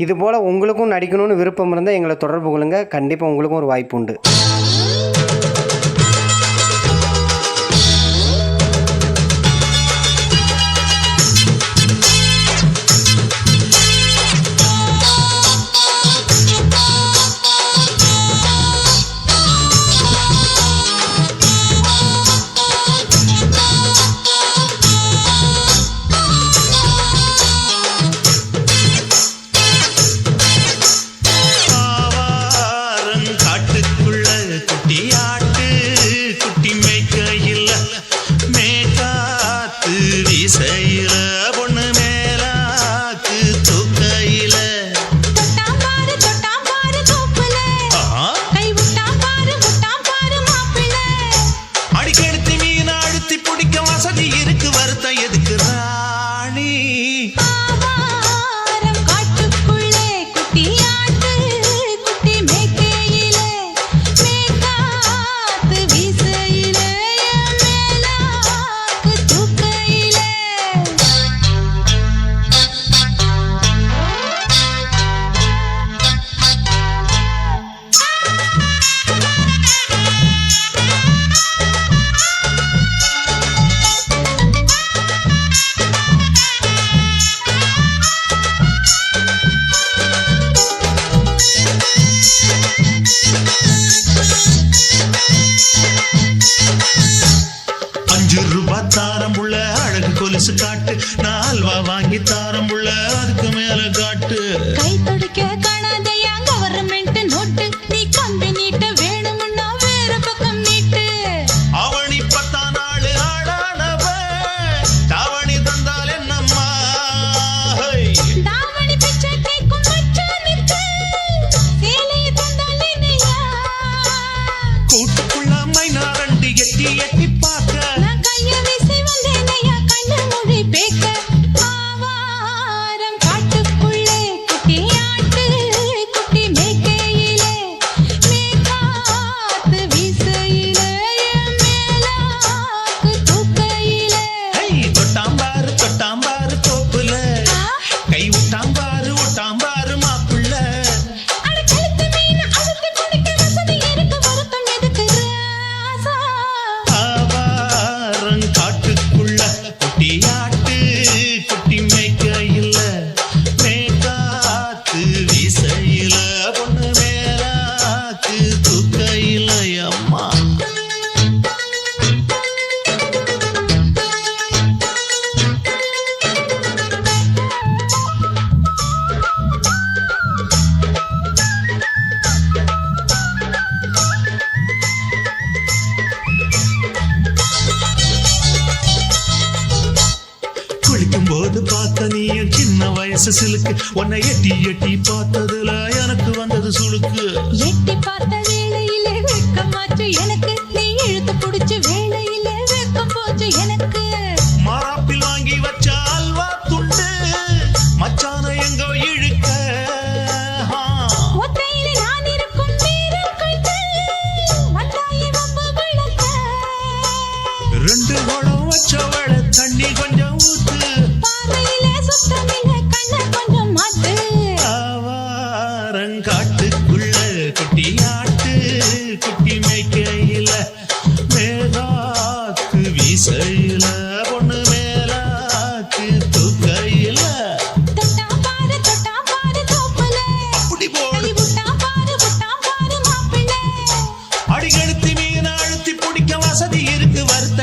இதுபோல் உங்களுக்கும் நடிக்கணும்னு விருப்பம் இருந்தால் எங்களை தொடர்பு கொள்ளுங்கள். கண்டிப்பாக உங்களுக்கும் ஒரு வாய்ப்பு உண்டு. தாரம்புள்ள அழகு கொலுசு காட்டு, நால்வா வாங்கி தாரம்புள்ள அதுக்கு மேல காட்டு. கை தொடுக்க காணாதையா கவர்மெண்ட் நோட்டு, நீ கம்பி நீட்ட வேணும்னா வேற பக்கம் நீட்டு. அவனி 10 நாள் ஆடானவ தாவணி தந்தால் என்னம்மா, தாவணி பிச்சை கேக்கும் மச்சானுக்கு சேலையை தந்தால் என்னையா. கூட்டுக்குள்ள மைனா ரெண்டு எட்டி எட்டி பார்க்க, போது பார்த்த நீயும் சின்ன வயசு சிலுக்கு, உன்னை எட்டி எட்டி பார்த்ததுல எனக்கு வந்தது சுளுக்கு. எட்டி பார்த்த வேளையிலே வெக்கமாச்சு எனக்கு, நீ இழுத்து புடிச்சு வேளையிலே வெக்கம் போச்சு எனக்கு. மாறாப்பில் வாங்கி வச்ச அல்வா துண்டு மச்சான எங்கோ இழுக்க, ஒத்தையில நான் இருக்கும் நேரம் கண்டு வந்தாயே வம்பு விளக்க. 2 குடம் வச்சவள தண்ணி கொஞ்சம் ஊத்து, காட்டுக்குள்ள குட்டி ஆட்டு குட்டி மேய்க்கையில மேலாக்கு வீசையில பொண்ணு மேலாக்கு தூக்கையில அப்படி போடு அடிக்கடுத்து மீன் அழுத்தி பிடிக்க வசதி இருக்கு வருத்த